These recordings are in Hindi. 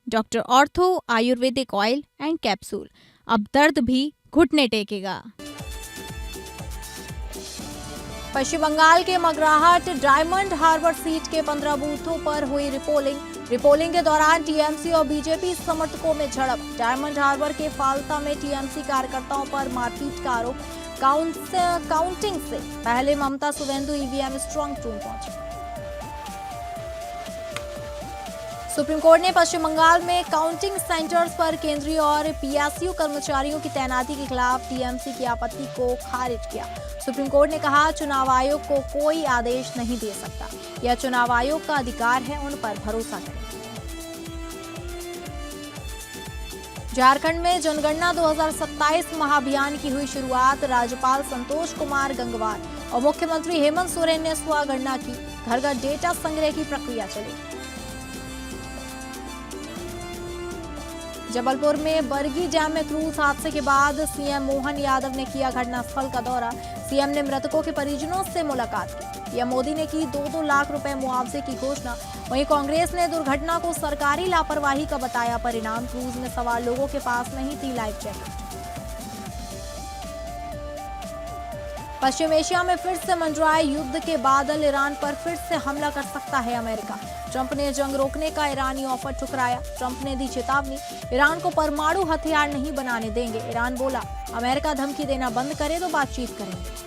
Doctor ortho Ayurvedic oil and capsule, अब दर्द भी घुटने टेकेगा। पश्चिम बंगाल के मगराहट डायमंड हार्बर सीट के 15 बूथों पर हुई रिपोलिंग के दौरान टीएमसी और बीजेपी समर्थकों में झड़प। डायमंड हार्बर के फालता में टीएमसी कार्यकर्ताओं पर मारपीट का आरोप। काउंटिंग से पहले ममता सुवेंदु ईवीएम स्ट्रांग रूम पहुंचे। सुप्रीम कोर्ट ने पश्चिम बंगाल में काउंटिंग सेंटर्स पर केंद्रीय और पीएसयू कर्मचारियों की तैनाती के खिलाफ टीएमसी की आपत्ति को खारिज किया। सुप्रीम कोर्ट ने कहा, चुनाव आयोग को कोई आदेश नहीं दे सकता, यह चुनाव आयोग का अधिकार है, उन पर भरोसा करें। झारखंड में जनगणना 2027 महाअभियान की हुई शुरुआत। राज्यपाल संतोष कुमार गंगवार और मुख्यमंत्री हेमंत सोरेन ने स्वगणना की। घर घर डेटा संग्रह की प्रक्रिया चली। जबलपुर में बरगी डैम में क्रूज हादसे के बाद सीएम मोहन यादव ने किया घटनास्थल का दौरा। सीएम ने मृतकों के परिजनों से मुलाकात की। पीएम मोदी ने की 2-2 लाख रुपए मुआवजे की घोषणा। वहीं कांग्रेस ने दुर्घटना को सरकारी लापरवाही का बताया परिणाम। क्रूज में सवार लोगों के पास नहीं थी लाइफ जैकेट। पश्चिम एशिया में फिर से मंडराए युद्ध के बादल। ईरान पर फिर से हमला कर सकता है अमेरिका। ट्रंप ने जंग रोकने का ईरानी ऑफर ठुकराया। ट्रंप ने दी चेतावनी, ईरान को परमाणु हथियार नहीं बनाने देंगे। ईरान बोला, अमेरिका धमकी देना बंद करे तो बातचीत करेंगे।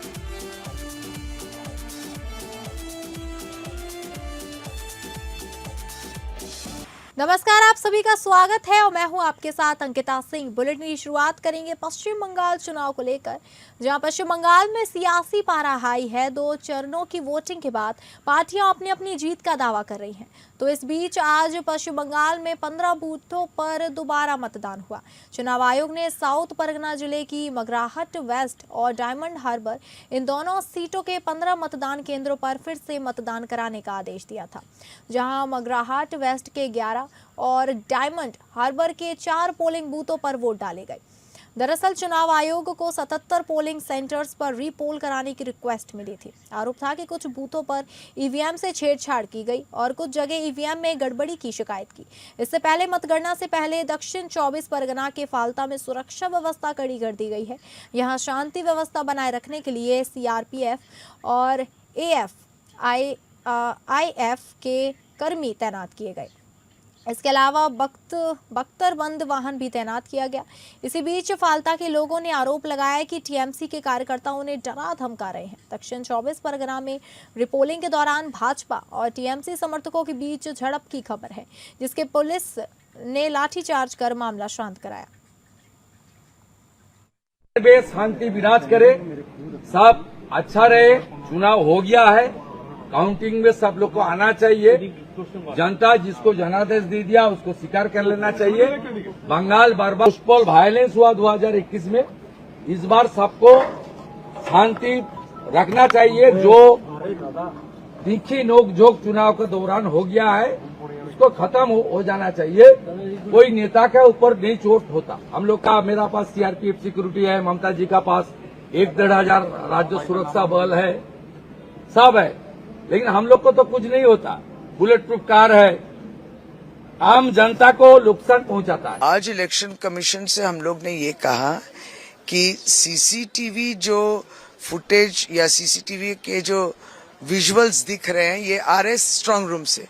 नमस्कार, आप सभी का स्वागत है और मैं हूं आपके साथ अंकिता सिंह। बुलेटिन की शुरुआत करेंगे पश्चिम बंगाल चुनाव को लेकर, जहां पश्चिम बंगाल में सियासी पारा हाई है। 2 चरणों की वोटिंग के बाद पार्टियां अपनी अपनी जीत का दावा कर रही हैं। तो इस बीच आज पश्चिम बंगाल में 15 बूथों पर दोबारा मतदान हुआ। चुनाव आयोग ने साउथ परगना जिले की मगराहट वेस्ट और डायमंड हार्बर, इन दोनों सीटों के 15 मतदान केंद्रों पर फिर से मतदान कराने का आदेश दिया था, जहां मगराहट वेस्ट के 11 और डायमंड हार्बर के 4 पोलिंग बूथों पर वोट डाले गए। दरअसल चुनाव आयोग को 77 पोलिंग सेंटर्स पर रीपोल कराने की रिक्वेस्ट मिली थी। आरोप था कि कुछ बूथों पर ईवीएम से छेड़छाड़ की गई और कुछ जगह ईवीएम में गड़बड़ी की शिकायत की। इससे पहले मतगणना से पहले दक्षिण 24 परगना के फालता में सुरक्षा व्यवस्था कड़ी कर दी गई है। यहां शांति व्यवस्था बनाए रखने के लिए सीआरपीएफ और आईएफ के कर्मी तैनात किए गए। इसके अलावा बख्तरबंद वाहन भी तैनात किया गया। इसी बीच फालता के लोगों ने आरोप लगाया कि टीएमसी के कार्यकर्ता उन्हें डरा धमका रहे हैं। दक्षिण 24 परगना में रिपोलिंग के दौरान भाजपा और टीएमसी समर्थकों के बीच झड़प की खबर है, जिसके पुलिस ने लाठीचार्ज कर मामला शांत कराया। शांति विराज करे, सब अच्छा रहे। चुनाव हो गया है, काउंटिंग में सब लोग को आना चाहिए। जनता जिसको जनादेश दे दिया उसको स्वीकार कर लेना चाहिए। बंगाल बार पुष्पल वायलेंस हुआ 2021 में, इस बार सबको शांति रखना चाहिए। जो तीखी नोकझोंक चुनाव के दौरान हो गया है उसको खत्म हो जाना चाहिए। कोई नेता के ऊपर नहीं चोट होता। हम लोग का, मेरा पास सीआरपीएफ सिक्योरिटी है, ममता जी का पास 1-1.5 हजार राज्य सुरक्षा बल है, सब है, लेकिन हम लोग को तो कुछ नहीं होता। बुलेट प्रूफ कार है, आम जनता को नुकसान पहुंचाता है। आज इलेक्शन कमीशन से हम लोग ने ये कहा कि सीसीटीवी जो फुटेज या सीसीटीवी के जो विजुअल्स दिख रहे हैं ये आ रहे स्ट्रांग रूम से,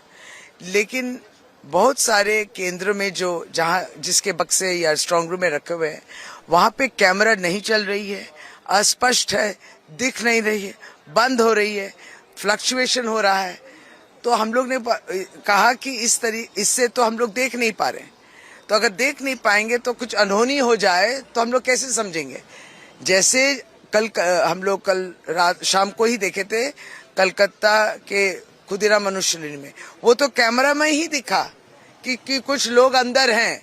लेकिन बहुत सारे केंद्र में जो जहां जिसके बक्से या स्ट्रांग रूम में रखे हुए हैं वहां पे कैमरा नहीं चल रही है, अस्पष्ट है, दिख नहीं रही है, बंद हो रही है, फ्लक्चुएशन हो रहा है। तो हम लोग ने कहा कि इससे तो हम लोग देख नहीं पा रहे। तो अगर देख नहीं पाएंगे तो कुछ अनहोनी हो जाए तो हम लोग कैसे समझेंगे। जैसे हम लोग कल रात शाम को ही देखे थे कलकत्ता के खुदीराम मनुष्यलिनी में, वो तो कैमरा में ही दिखा कि कुछ लोग अंदर हैं।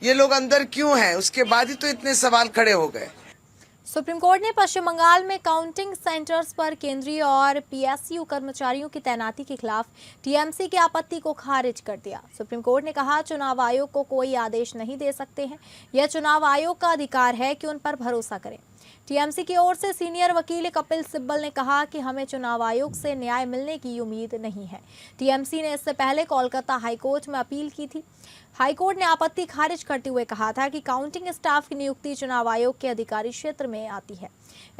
ये लोग अंदर क्यों हैं, उसके बाद ही तो इतने सवाल खड़े हो गए। सुप्रीम कोर्ट ने पश्चिम बंगाल में काउंटिंग सेंटर्स पर केंद्रीय और पीएसयू कर्मचारियों की तैनाती के खिलाफ टीएमसी की आपत्ति को खारिज कर दिया। सुप्रीम कोर्ट ने कहा, चुनाव आयोग को कोई आदेश नहीं दे सकते हैं, यह चुनाव आयोग का अधिकार है कि उन पर भरोसा करें। टीएमसी की ओर से सीनियर वकील कपिल सिब्बल ने कहा कि हमें चुनाव आयोग से न्याय मिलने की उम्मीद नहीं है। टीएमसी ने इससे पहले कोलकाता हाईकोर्ट में अपील की थी। हाईकोर्ट ने आपत्ति खारिज करते हुए कहा था कि काउंटिंग स्टाफ की नियुक्ति चुनाव आयोग के अधिकारी क्षेत्र में आती है,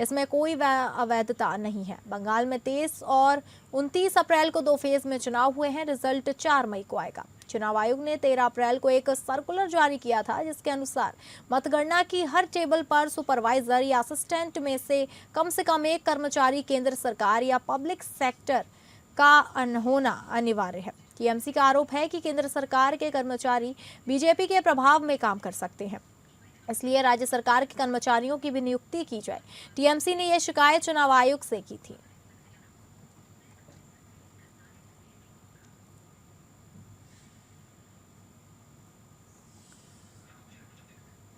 इसमें कोई अवैधता नहीं है। बंगाल में 23 और 29 अप्रैल को 2 फेज में चुनाव हुए हैं। रिजल्ट 4 मई को आएगा। चुनाव आयोग ने 13 अप्रैल को एक सर्कुलर जारी किया था, जिसके अनुसार मतगणना की हर टेबल पर सुपरवाइजर या असिस्टेंट में से कम एक कर्मचारी केंद्र सरकार या पब्लिक सेक्टर का होना अनिवार्य है। टीएमसी का आरोप है कि केंद्र सरकार के कर्मचारी बीजेपी के प्रभाव में काम कर सकते हैं, इसलिए राज्य सरकार के कर्मचारियों की भी नियुक्ति की जाए। टीएमसी ने यह शिकायत चुनाव आयोग से की थी।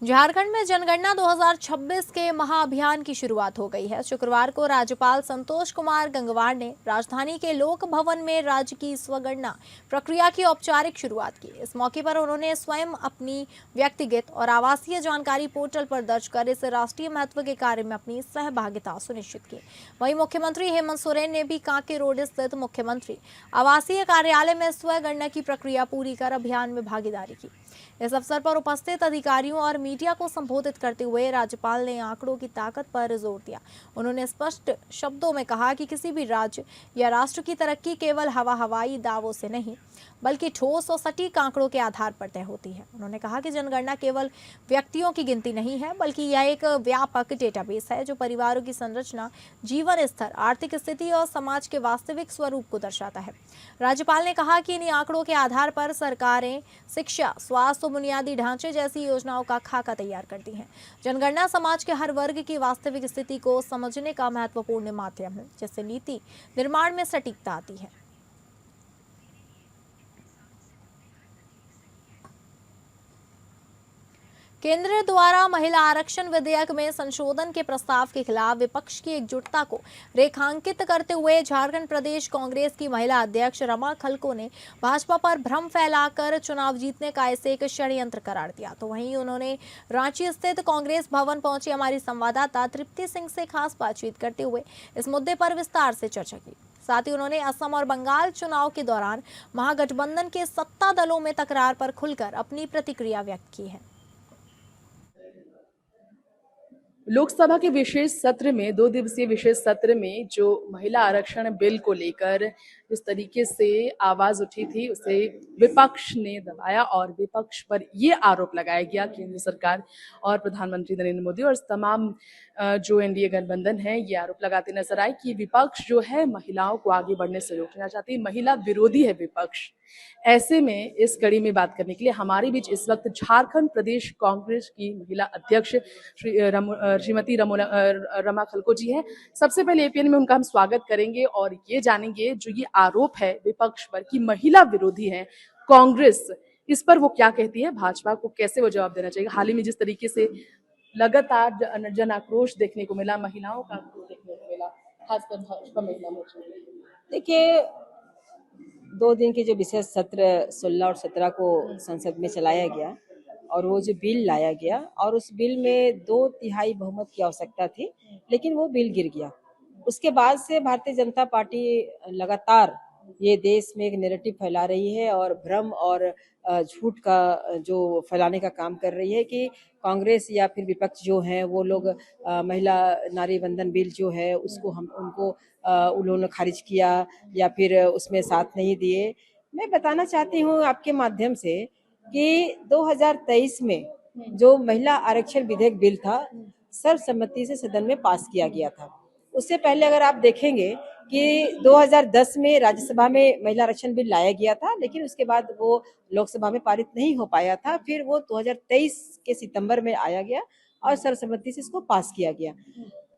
झारखंड में जनगणना 2026 के महाअभियान की शुरुआत हो गई है। शुक्रवार को राज्यपाल संतोष कुमार गंगवार ने राजधानी के लोक भवन में राज्य की स्वगणना प्रक्रिया की औपचारिक शुरुआत की। इस मौके पर उन्होंने स्वयं अपनी व्यक्तिगत और आवासीय जानकारी पोर्टल पर दर्ज कर इस राष्ट्रीय महत्व के कार्य में अपनी सहभागिता सुनिश्चित की। वहीं मुख्यमंत्री हेमंत सोरेन ने भी कांके रोड स्थित मुख्यमंत्री आवासीय कार्यालय में स्वगणना की प्रक्रिया पूरी कर अभियान में भागीदारी की। इस अवसर पर उपस्थित अधिकारियों और मीडिया को संबोधित करते हुए राज्यपाल ने आंकड़ों की ताकत पर जोर दिया। उन्होंने स्पष्ट शब्दों में कहा कि किसी भी राज्य या राष्ट्र की तरक्की केवल हवाई दावों से नहीं, बल्कि ठोस और सटीक आंकड़ों के आधार पर तय होती है। उन्होंने कहा कि जनगणना केवल व्यक्तियों की गिनती नहीं है, बल्कि यह एक व्यापक डेटाबेस है जो परिवारों की संरचना, जीवन स्तर, आर्थिक स्थिति और समाज के वास्तविक स्वरूप को दर्शाता है। राज्यपाल ने कहा कि इन आंकड़ों के आधार पर सरकारें शिक्षा, स्वास्थ्य और बुनियादी ढांचे जैसी योजनाओं का खाका तैयार करती हैं। जनगणना समाज के हर वर्ग की वास्तविक स्थिति को समझने का महत्वपूर्ण माध्यम है, जिससे नीति निर्माण में सटीकता आती है। केंद्र द्वारा महिला आरक्षण विधेयक में संशोधन के प्रस्ताव के खिलाफ विपक्ष की एकजुटता को रेखांकित करते हुए झारखंड प्रदेश कांग्रेस की महिला अध्यक्ष रमा खलको ने भाजपा पर भ्रम फैलाकर चुनाव जीतने का इसे एक षड्यंत्र करार दिया। तो वहीं उन्होंने रांची स्थित कांग्रेस भवन पहुंची हमारी संवाददाता तृप्ति सिंह से खास बातचीत करते हुए इस मुद्दे पर विस्तार से चर्चा की। साथ ही उन्होंने असम और बंगाल चुनाव के दौरान महागठबंधन के सत्ता दलों में तकरार पर खुलकर अपनी प्रतिक्रिया व्यक्त की है। लोकसभा के विशेष सत्र में 2 दिवसीय विशेष सत्र में जो महिला आरक्षण बिल को लेकर जिस तरीके से आवाज उठी थी उसे विपक्ष ने दबाया और विपक्ष पर ये आरोप लगाया गया केंद्र सरकार और प्रधानमंत्री नरेंद्र मोदी और तमाम जो एनडीए गठबंधन है ये आरोप लगाते नजर आए कि विपक्ष जो है महिलाओं को आगे बढ़ने से रोकना चाहती है, महिला विरोधी है विपक्ष। ऐसे में इस कड़ी में बात करने के लिए हमारे बीच इस वक्त झारखंड प्रदेश कांग्रेस की महिला अध्यक्ष श्रीमती रमा खलको जी हैं। सबसे पहले एपीएन में उनका हम स्वागत करेंगे और ये जानेंगे जो ये आरोप है विपक्ष पर कि महिला विरोधी है कांग्रेस, इस पर वो क्या कहती है, भाजपा को कैसे वो जवाब देना चाहिए। हाल ही में जिस तरीके से लगातार जन आक्रोश देखने को मिला, महिलाओं का आक्रोश देखने को मिला, खासकर भाजपा महिला मोर्चा। देखिए, 2 दिन के जो विशेष सत्र 16 और 17 को संसद में चलाया गया और वो जो बिल लाया गया और उस बिल में 2/3 बहुमत की आवश्यकता थी, लेकिन वो बिल गिर गया। उसके बाद से भारतीय जनता पार्टी लगातार ये देश में एक नैरेटिव फैला रही है और भ्रम और झूठ का जो फैलाने का काम कर रही है कि कांग्रेस या फिर विपक्ष जो है वो लोग महिला नारी बंधन बिल जो है उसको उन्होंने खारिज किया या फिर उसमें साथ नहीं दिए। मैं बताना चाहती हूँ आपके माध्यम से कि 2023 में जो महिला आरक्षण विधेयक बिल था सर्वसम्मति से सदन में पास किया गया था। उससे पहले अगर आप देखेंगे कि 2010 में राज्यसभा में महिला आरक्षण बिल लाया गया था, लेकिन उसके बाद वो लोकसभा में पारित नहीं हो पाया था। फिर वो 2023 के सितंबर में आया गया और सर्वसम्मति से इसको पास किया गया।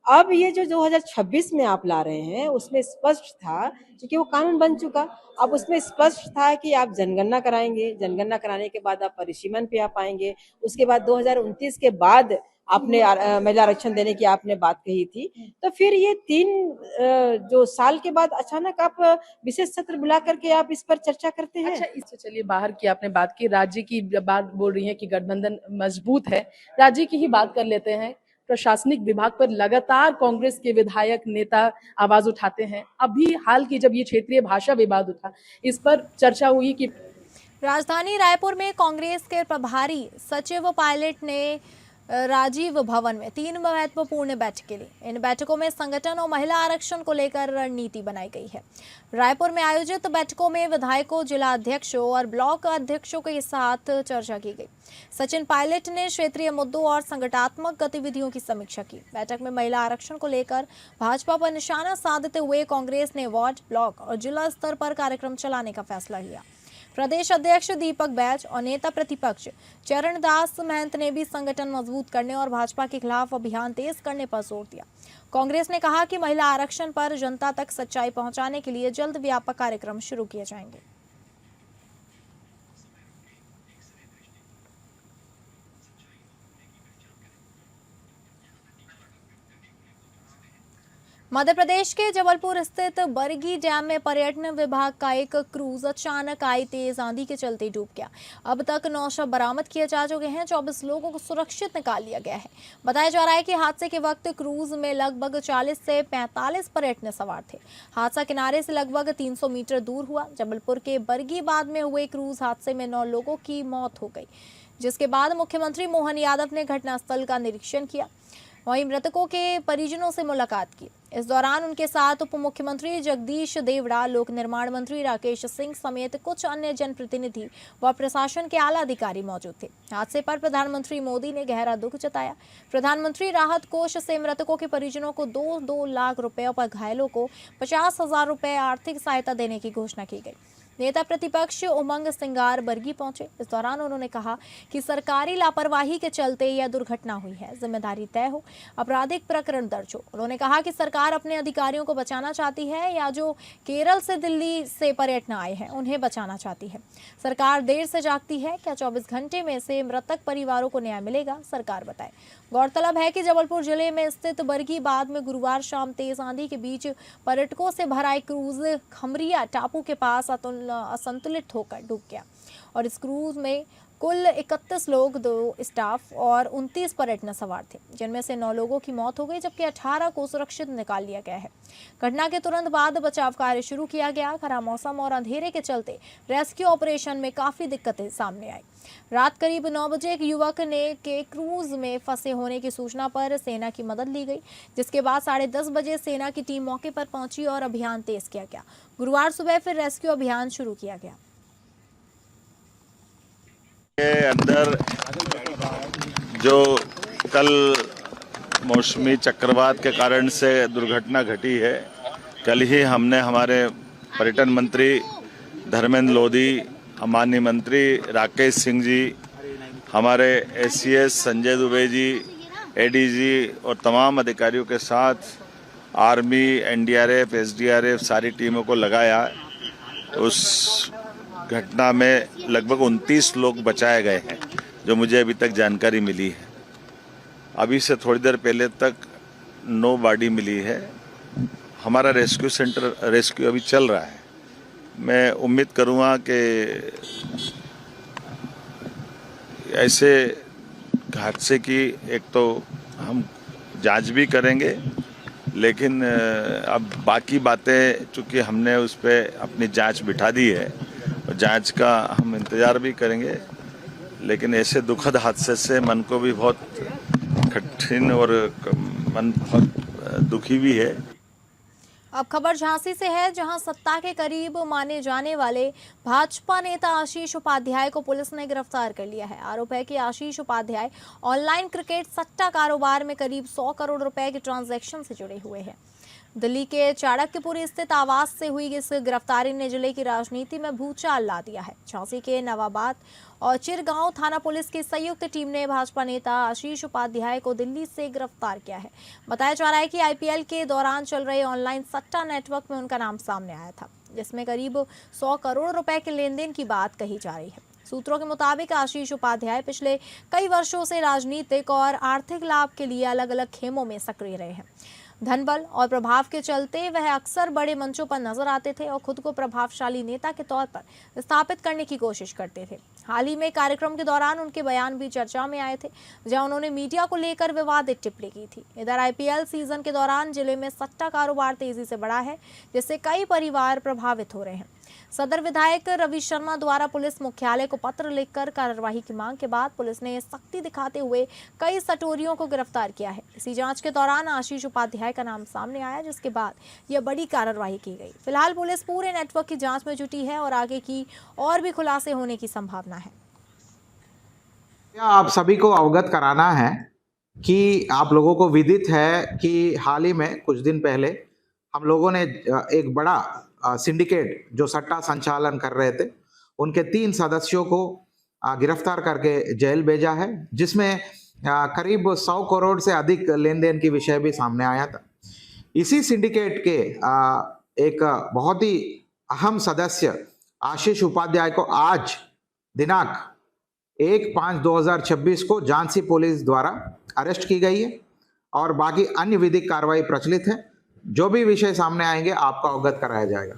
अब ये जो 2026 में आप ला रहे हैं उसमें स्पष्ट था, क्योंकि वो कानून बन चुका, अब उसमें स्पष्ट था कि आप जनगणना कराएंगे, जनगणना कराने के बाद आप परिसीमन पे आप आएंगे, उसके बाद 2029 के बाद आपने महिला आरक्षण देने की आपने बात कही थी। तो फिर ये 3 जो साल के बाद अचानक आप विशेष सत्र बुला करके आप इस पर चर्चा करते हैं। अच्छा, इससे चलिए बाहर की आपने बात की, राज्य की बात बोल रही है कि गठबंधन मजबूत है, राज्य की ही बात कर लेते हैं। प्रशासनिक विभाग पर लगातार कांग्रेस के विधायक नेता आवाज उठाते हैं। अभी हाल की जब ये क्षेत्रीय भाषा विवाद उठा, इस पर चर्चा हुई कि राजधानी रायपुर में कांग्रेस के प्रभारी सचिव पायलट ने राजीव भवन में 3 महत्वपूर्ण बैठकें ली। इन बैठकों में संगठन और महिला आरक्षण को लेकर रणनीति बनाई गई है। रायपुर में आयोजित बैठकों में विधायकों, जिला अध्यक्षों और ब्लॉक अध्यक्षों के साथ चर्चा की गई। सचिन पायलट ने क्षेत्रीय मुद्दों और संगठनात्मक गतिविधियों की समीक्षा की। बैठक में महिला आरक्षण को लेकर भाजपा पर निशाना साधते हुए कांग्रेस ने वार्ड, ब्लॉक और जिला स्तर पर कार्यक्रम चलाने का फैसला लिया। प्रदेश अध्यक्ष दीपक बैज और नेता प्रतिपक्ष चरणदास महंत ने भी संगठन मजबूत करने और भाजपा के खिलाफ अभियान तेज करने पर जोर दिया। कांग्रेस ने कहा कि महिला आरक्षण पर जनता तक सच्चाई पहुंचाने के लिए जल्द व्यापक कार्यक्रम शुरू किए जाएंगे। मध्य प्रदेश के जबलपुर स्थित बरगी डैम में पर्यटन विभाग का एक क्रूज अचानक आई तेज आंधी के चलते डूब गया। अब तक 9 शव बरामद किए जा चुके हैं। 24 लोगों को सुरक्षित निकाल लिया गया है। बताया जा रहा है कि हादसे के वक्त क्रूज में लगभग 40 से 45 पर्यटन सवार थे। हादसा किनारे से लगभग 300 मीटर दूर हुआ। जबलपुर के बरगीबाद में हुए क्रूज हादसे में 9 लोगों की मौत हो गई, जिसके बाद मुख्यमंत्री मोहन यादव ने घटनास्थल का निरीक्षण किया, वहीं मृतकों के परिजनों से मुलाकात की। इस दौरान उनके साथ उप मुख्यमंत्री जगदीश देवड़ा, लोक निर्माण मंत्री राकेश सिंह समेत कुछ अन्य जनप्रतिनिधि व प्रशासन के आला अधिकारी मौजूद थे। हादसे पर प्रधानमंत्री मोदी ने गहरा दुख जताया। प्रधानमंत्री राहत कोष से मृतकों के परिजनों को 2-2 लाख रुपए और घायलों को 50,000 रुपए आर्थिक सहायता देने की घोषणा की गई। नेता प्रतिपक्ष उमंग सिंगार बरगी पहुंचे। इस दौरान उन्होंने कहा कि सरकारी लापरवाही के चलते यह दुर्घटना हुई है, जिम्मेदारी तय हो, आपराधिक प्रकरण दर्ज हो। उन्होंने कहा कि सरकार अपने अधिकारियों को बचाना चाहती है या जो केरल से दिल्ली से पर्यटन आए हैं उन्हें बचाना चाहती है। सरकार देर से जागती है। क्या 24 घंटे में से मृतक परिवारों को न्याय मिलेगा? सरकार बताए। गौरतलब है कि जबलपुर जिले में स्थित बरगीबाद में गुरुवार शाम तेज आंधी के बीच पर्यटकों से भरा एक क्रूज खमरिया टापू के पास असंतुलित होकर डूब गया और इस क्रूज में कुल 31 लोग, 2 स्टाफ और 29 पर्यटन सवार थे, जिनमें से 9 लोगों की मौत हो गई जबकि 18 को सुरक्षित निकाल लिया गया है। घटना के तुरंत बाद बचाव कार्य शुरू किया गया। खराब मौसम और अंधेरे के चलते रेस्क्यू ऑपरेशन में काफी दिक्कतें सामने आई। रात करीब 9 बजे एक युवक के क्रूज में फंसे होने की सूचना पर सेना की मदद ली गई, जिसके बाद 10:30 बजे सेना की टीम मौके पर पहुंची और अभियान तेज किया गया। गुरुवार सुबह फिर रेस्क्यू अभियान शुरू किया गया। के अंदर जो कल मौसमी चक्रवात के कारण से दुर्घटना घटी है, कल ही हमने हमारे पर्यटन मंत्री धर्मेंद्र लोधी, माननीय मंत्री राकेश सिंह जी, हमारे एसीएस संजय दुबे जी, एडीजी और तमाम अधिकारियों के साथ आर्मी, एनडीआरएफ, एसडीआरएफ सारी टीमों को लगाया। उस घटना में लगभग 29 लोग बचाए गए हैं, जो मुझे अभी तक जानकारी मिली है। अभी से थोड़ी देर पहले तक 9 बॉडी मिली है। हमारा रेस्क्यू अभी चल रहा है। मैं उम्मीद करूँगा कि ऐसे हादसे की एक तो हम जांच भी करेंगे, लेकिन अब बाकी बातें चूँकि हमने उस पर अपनी जांच बिठा दी है, जांच का हम इंतजार भी करेंगे। लेकिन ऐसे दुखद हादसे से मन को भी बहुत कठिन और मन बहुत दुखी भी है। अब खबर झांसी से है, जहां सत्ता के करीब माने जाने वाले भाजपा नेता आशीष उपाध्याय को पुलिस ने गिरफ्तार कर लिया है। आरोप है कि आशीष उपाध्याय ऑनलाइन क्रिकेट सट्टा कारोबार में करीब 100 करोड़ रुपए के ट्रांजैक्शन से जुड़े हुए हैं। दिल्ली के चाणक्यपुरी स्थित आवास से हुई इस गिरफ्तारी ने जिले की राजनीति में भूचाल ला दिया है। झांसी के नवाबाद और चिरगांव थाना पुलिस की संयुक्त टीम ने भाजपा नेता आशीष उपाध्याय को दिल्ली से गिरफ्तार किया है। बताया जा रहा है कि आईपीएल के दौरान चल रहे ऑनलाइन सट्टा नेटवर्क में उनका नाम सामने आया था, जिसमें करीब 100 करोड़ रुपए के लेन देन की बात कही जा रही है। सूत्रों के मुताबिक आशीष उपाध्याय पिछले कई वर्षों से राजनीतिक और आर्थिक लाभ के लिए अलग अलग खेमों में सक्रिय रहे हैं। धनबल और प्रभाव के चलते वह अक्सर बड़े मंचों पर नजर आते थे और खुद को प्रभावशाली नेता के तौर पर स्थापित करने की कोशिश करते थे। हाल ही में कार्यक्रम के दौरान उनके बयान भी चर्चा में आए थे, जहां उन्होंने मीडिया को लेकर विवादित टिप्पणी की थी। इधर आईपीएल सीजन के दौरान जिले में सट्टा कारोबार तेजी से बढ़ा है, जिससे कई परिवार प्रभावित हो रहे हैं। सदर विधायक रवि शर्मा द्वारा पुलिस मुख्यालय को पत्र लिखकर कार्रवाई की मांग के बाद पुलिस ने सख्ती दिखाते हुए कई सटोरियों को गिरफ्तार किया है। इसी जांच के दौरान आशीष उपाध्याय का नाम सामने आया, जिसके बाद यह बड़ी कार्रवाई की गई। फिलहाल पुलिस पूरे नेटवर्क की जांच में जुटी है और आगे की और भी खुलासे होने की संभावना है। आप सभी को अवगत कराना है कि आप लोगों को विदित है कि हाल ही में कुछ दिन पहले हम लोगों ने एक बड़ा सिंडिकेट जो सट्टा संचालन कर रहे थे, उनके 3 सदस्यों को गिरफ्तार करके जेल भेजा है, जिसमें करीब 100 करोड़ से अधिक लेन देन की विषय भी सामने आया था। इसी सिंडिकेट के एक बहुत ही अहम सदस्य आशीष उपाध्याय को आज दिनांक 1/5/2026 को झांसी पुलिस द्वारा अरेस्ट की गई है और बाकी अन्य विधिक कार्रवाई प्रचलित है। जो भी विषय सामने आएंगे आपको अवगत कराया जाएगा।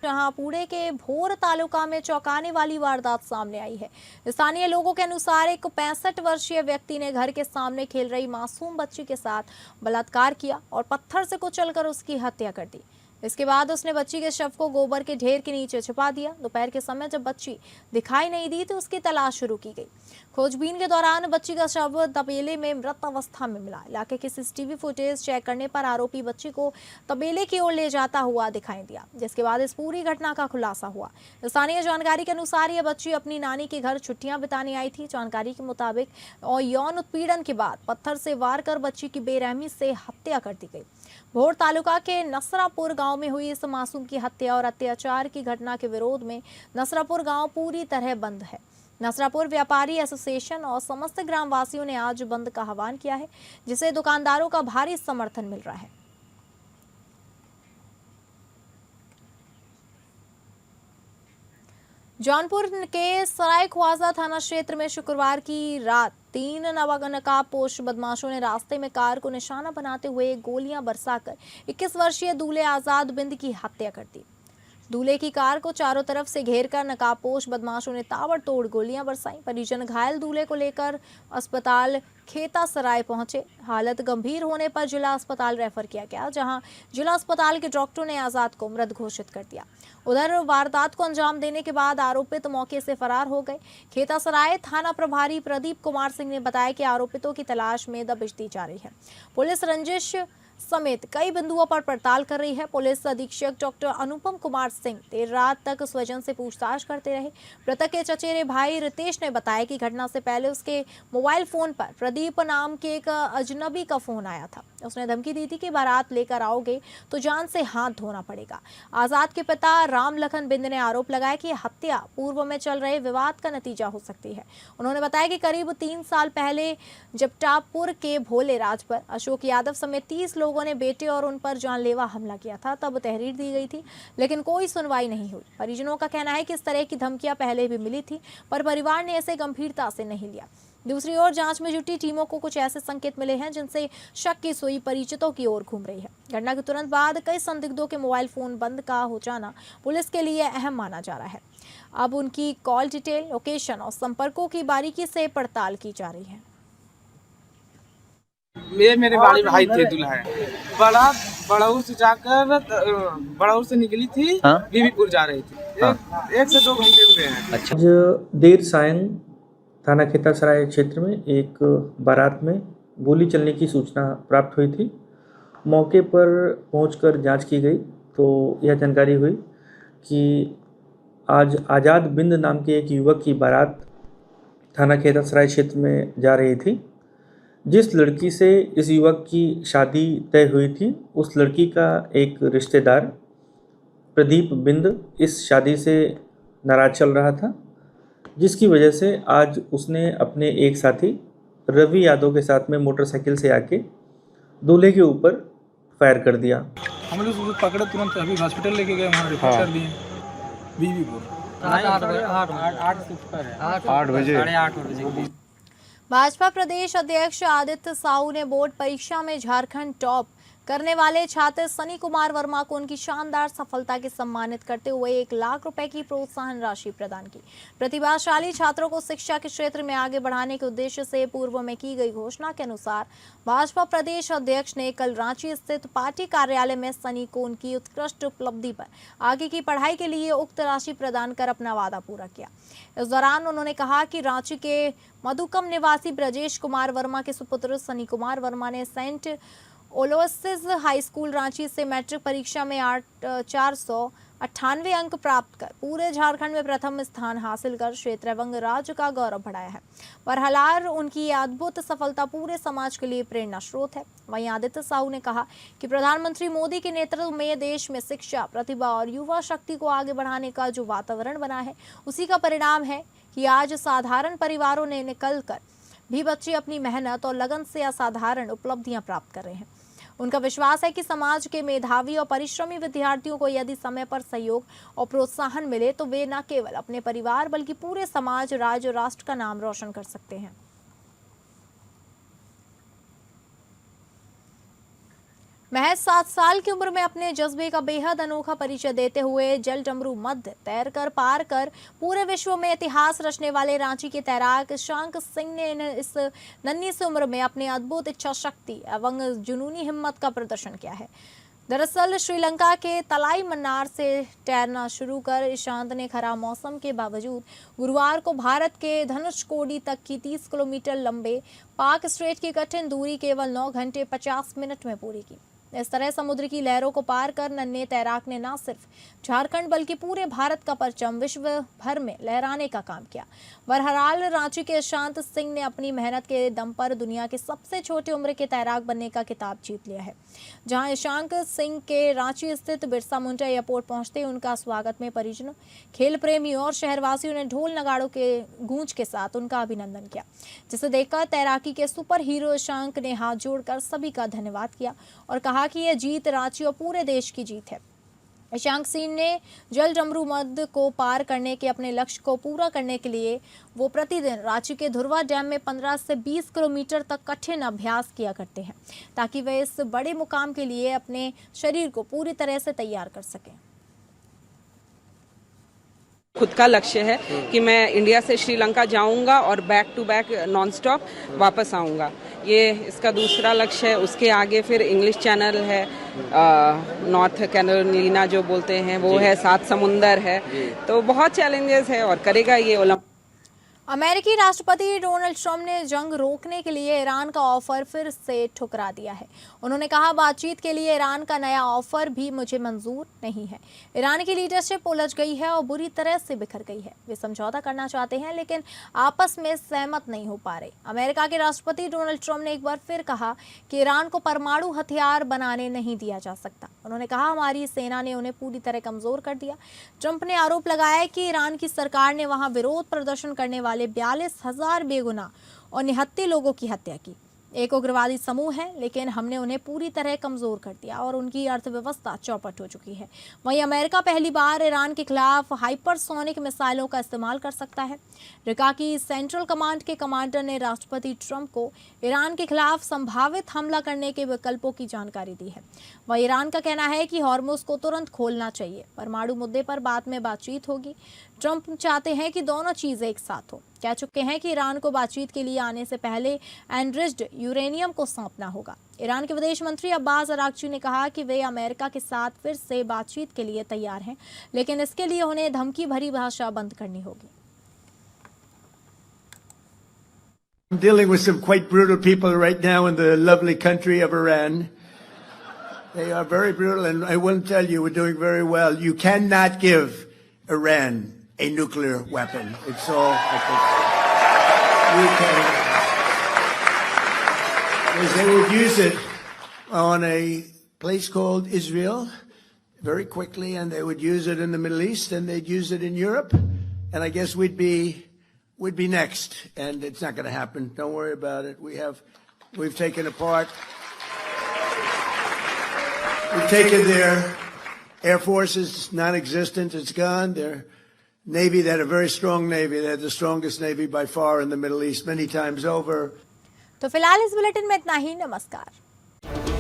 जहां पुणे के भोर तालुका में चौंकाने वाली वारदात सामने आई है। स्थानीय लोगों के अनुसार एक 65 वर्षीय व्यक्ति ने घर के सामने खेल रही मासूम बच्ची के साथ बलात्कार किया और पत्थर से कुचलकर उसकी हत्या कर दी। इसके बाद उसने बच्ची के शव को गोबर के ढेर के नीचे छिपा दिया। दोपहर के समय जब बच्ची दिखाई नहीं दी तो उसकी तलाश शुरू की गई। खोजबीन के दौरान बच्ची का शव तबेले में मृत अवस्था में मिला। इलाके के सीसीटीवी फुटेज चेक करने पर आरोपी बच्ची को तबेले की ओर ले जाता हुआ दिखाई दिया, जिसके बाद इस पूरी घटना का खुलासा हुआ। स्थानीय जानकारी के अनुसार यह बच्ची अपनी नानी के घर छुट्टियां बिताने आई थी। जानकारी के मुताबिक और यौन उत्पीड़न के बाद पत्थर से वार कर बच्ची की बेरहमी से हत्या कर दी गई। भोर तालुका के नसरापुर गांव में हुई इस मासूम की हत्या और अत्याचार की घटना के विरोध में नसरापुर गांव पूरी तरह बंद है। नसरापुर व्यापारी एसोसिएशन और समस्त ग्रामवासियों ने आज बंद का आह्वान किया है, जिसे दुकानदारों का भारी समर्थन मिल रहा है। जौनपुर के सरायख्वाजा थाना क्षेत्र में शुक्रवार की रात 3 नकाबपोश बदमाशों ने रास्ते में कार को निशाना बनाते हुए गोलियां बरसाकर 21 वर्षीय दूल्हे आजाद बिंद की हत्या कर दी। दूल्हे की कार को चारों तरफ से घेरकर नकाबपोश बदमाशों ने ताबड़तोड़ गोलियां बरसाई। परिजन घायल दूल्हे को लेकर अस्पताल खेतासराय पहुंचे। हालत गंभीर होने पर जिला अस्पताल रेफर किया गया, जहां जिला अस्पताल के डॉक्टरों ने आजाद को मृत घोषित कर दिया। उधर वारदात को अंजाम देने के बाद आरोपित मौके से फरार हो गए। खेतासराय थाना प्रभारी प्रदीप कुमार सिंह ने बताया कि आरोपितों की तलाश में दबिश दी जा रही है। पुलिस रंजिश समेत कई बिंदुओं पर पड़ताल कर रही है। पुलिस अधीक्षक डॉक्टर अनुपम कुमार सिंह देर रात तक स्वजन से पूछताछ करते रहे। मृतक के चचेरे भाई रितेश ने बताया कि घटना से पहले उसके मोबाइल फोन पर प्रदीप नाम के एक अजनबी का फोन आया था। उसने धमकी दी थी कि बारात लेकर आओगे तो जान से हाथ धोना पड़ेगा। आजाद के पिता राम लखन बिंद ने आरोप लगाया कि हत्या पूर्व में चल रहे विवाद का नतीजा हो सकती है। उन्होंने बताया कि करीब 3 साल पहले जपटापुर के भोले राज पर अशोक यादव समेत 30 लोगों ने बेटे और उन पर जानलेवा हमला किया था। तब तहरीर दी गई थी, लेकिन कोई सुनवाई नहीं हुई। परिजनों का कहना है कि इस तरह की धमकियां पहले भी मिली थी, पर परिवार ने इसे गंभीरता से नहीं लिया। दूसरी ओर जांच में जुटी टीमों को कुछ ऐसे संकेत मिले हैं जिनसे शक की सुई परिचितों की ओर घूम रही है। घटना के तुरंत बाद कई संदिग्धों के मोबाइल फोन बंद का हो जाना पुलिस के लिए अहम माना जा रहा है। अब उनकी कॉल डिटेल, लोकेशन और संपर्कों की बारीकी से पड़ताल की जा रही है। ये मेरे बड़े भाई थे दूल्हा बड़ाउर से जाकर बड़ाउर से निकली थी, बीबीपुर जा रही थी। 1 से 2 घंटे हुए हैं। अच्छा, देर सायं थाना खेतासराय क्षेत्र में एक बारात में गोली चलने की सूचना प्राप्त हुई थी। मौके पर पहुंचकर जांच की गई तो यह जानकारी हुई कि आज आज़ाद बिंद नाम के एक युवक की बारात थाना खेतासराय क्षेत्र में जा रही थी। जिस लड़की से इस युवक की शादी तय हुई थी, उस लड़की का एक रिश्तेदार प्रदीप बिंद इस शादी से नाराज चल रहा था, जिसकी वजह से आज उसने अपने एक साथी रवि यादव के साथ में मोटरसाइकिल से आके दूल्हे के ऊपर फायर कर दिया। हम लोग उसको पकड़े, तुरंत अभी हॉस्पिटल लेके गए, वहाँ रिपोर्ट कर दिए। बीबीपुर 8 बजे। भाजपा प्रदेश अध्यक्ष आदित्य साहू ने बोर्ड परीक्षा में झारखंड टॉप करने वाले छात्र सनी कुमार वर्मा को उनकी शानदार सफलता के सम्मानित करते हुए 1 लाख रुपए की प्रोत्साहन राशि प्रदान की। प्रतिभाशाली छात्रों को शिक्षा के क्षेत्र में आगे बढ़ाने के उद्देश्य से पूर्व में की गई घोषणा के अनुसार भाजपा प्रदेश अध्यक्ष ने कल रांची स्थित पार्टी कार्यालय में सनी को उनकी उत्कृष्ट उपलब्धि पर आगे की पढ़ाई के लिए उक्त राशि प्रदान कर अपना वादा पूरा किया। इस दौरान उन्होंने कहा कि रांची के मधुकम निवासी ब्रजेश कुमार वर्मा के सुपुत्र सनी कुमार वर्मा ने सेंट ओलोसिस हाई स्कूल रांची से मैट्रिक परीक्षा में 498 अंक प्राप्त कर पूरे झारखंड में प्रथम स्थान हासिल कर क्षेत्र एवं राज्य का गौरव बढ़ाया है। बहरहाल उनकी ये अद्भुत सफलता पूरे समाज के लिए प्रेरणा स्रोत है। वहीं आदित्य साहू ने कहा कि प्रधानमंत्री मोदी के नेतृत्व में देश में शिक्षा, प्रतिभा और युवा शक्ति को आगे बढ़ाने का जो वातावरण बना है, उसी का परिणाम है कि आज साधारण परिवारों ने निकल कर भी बच्चे अपनी मेहनत और लगन से असाधारण उपलब्धियां प्राप्त कर रहे हैं। उनका विश्वास है कि समाज के मेधावी और परिश्रमी विद्यार्थियों को यदि समय पर सहयोग और प्रोत्साहन मिले तो वे न केवल अपने परिवार बल्कि पूरे समाज, राज्य और राष्ट्र का नाम रोशन कर सकते हैं। महज 7 साल की उम्र में अपने जज्बे का बेहद अनोखा परिचय देते हुए जल डमरू मध्य तैर कर पार कर पूरे विश्व में इतिहास रचने वाले रांची के तैराक ईशांक सिंह ने इस नन्ही सी उम्र में अपनी अद्भुत इच्छा शक्ति एवं जुनूनी हिम्मत का प्रदर्शन किया है। दरअसल श्रीलंका के तलाई मन्नार से तैरना शुरू कर ईशांत ने खराब मौसम के बावजूद गुरुवार को भारत के धनुषकोडी तक की 30 किलोमीटर लंबे पाक स्ट्रेट की कठिन दूरी केवल 9 घंटे 50 मिनट में पूरी की। इस तरह समुद्र की लहरों को पार कर नन्हे तैराक ने न सिर्फ झारखंड बल्कि पूरे भारत का परचम विश्व भर में लहराने का काम किया। बहरहाल रांची के ईशांत सिंह ने अपनी मेहनत के दम पर दुनिया के सबसे छोटी उम्र के तैराक बनने का खिताब जीत लिया है। जहां ईशांक सिंह के रांची स्थित बिरसा मुंडा एयरपोर्ट पहुंचते उनका स्वागत में परिजनों, खेल प्रेमियों और शहरवासियों ने ढोल नगाड़ों के गूंज के साथ उनका अभिनंदन किया, जिसे देखकर तैराकी के सुपर हीरो ईशांक ने हाथ जोड़कर सभी का धन्यवाद किया और कहा कि यह जीत रांची और पूरे देश की जीत है। ईशांक सिंह ने जल डमरू मध्य को पार करने के अपने लक्ष्य को पूरा करने के लिए वो प्रतिदिन रांची के धुरवा डैम में 15 से 20 किलोमीटर तक कठिन अभ्यास किया करते हैं ताकि वे इस बड़े मुकाम के लिए अपने शरीर को पूरी तरह से तैयार कर सकें। खुद का लक्ष्य है कि मैं इंडिया से श्रीलंका जाऊंगा और back to back non stop वापस आऊंगा। ये इसका दूसरा लक्ष्य है। उसके आगे फिर इंग्लिश चैनल है, नॉर्थ कैरोलिना जो बोलते हैं वो है, 7 समुंदर है, तो बहुत चैलेंजेस है और करेगा ये ओलंपिक। अमेरिकी राष्ट्रपति डोनाल्ड ट्रंप ने जंग रोकने के लिए ईरान का ऑफर फिर से ठुकरा दिया है। उन्होंने कहा, बातचीत के लिए ईरान का नया ऑफर भी मुझे मंजूर नहीं है। ईरान की लीडरशिप उलझ गई है और बुरी तरह से बिखर गई है। वे समझौता करना चाहते हैं लेकिन आपस में सहमत नहीं हो पा रहे। अमेरिका के राष्ट्रपति डोनाल्ड ट्रंप ने एक बार फिर कहा कि ईरान को परमाणु हथियार बनाने नहीं दिया जा सकता। उन्होंने कहा, हमारी सेना ने उन्हें पूरी तरह कमजोर कर दिया। ट्रंप ने आरोप लगाया कि ईरान की सरकार ने वहां विरोध प्रदर्शन करने वाले 42,000 बेगुनाह और निहत्थे लोगों की हत्या की। एक उग्रवादी समूह है, लेकिन हमने उन्हें पूरी तरह कमजोर कर दिया और उनकी अर्थव्यवस्था चौपट हो चुकी है। वहीं अमेरिका पहली बार ईरान के खिलाफ हाइपरसोनिक मिसाइलों का इस्तेमाल कर सकता है। रका की सेंट्रल कमांड के कमांडर ने राष्ट्रपति ट्रंप को ईरान के खिलाफ संभावित हमला करने के विकल्पों की जानकारी दी है। वहीं ईरान का कहना है कि हॉर्मुज को तुरंत खोलना चाहिए। परमाणु मुद्दे पर बाद में बातचीत होगी। ट्रंप चाहते हैं कि दोनों चीजें एक साथ हो। कह चुके हैं कि ईरान को बातचीत के लिए आने से पहले एनरिच्ड यूरेनियम को सौंपना होगा। ईरान के विदेश मंत्री अब्बास अरागची ने कहा कि वे अमेरिका के साथ फिर से बातचीत के लिए तैयार हैं, लेकिन इसके लिए उन्हें धमकी भरी भाषा बंद करनी होगी। I'm dealing with some quite brutal people right now in the lovely country of Iran. They are very brutal, and I will tell you, we're doing very well. You cannot give Iran a nuclear weapon. It's all, I think, you can. Because they would use it on a place called Israel very quickly, and they would use it in the Middle East, and they'd use it in Europe, and I guess we'd be next, and it's not going to happen. Don't worry about it. We've taken apart. We've taken their Air Force is non-existent. It's gone. Their Navy, they had a very strong Navy. They had the strongest Navy by far in the Middle East, many times over. तो फिलहाल इस बुलेटिन में इतना ही। नमस्कार।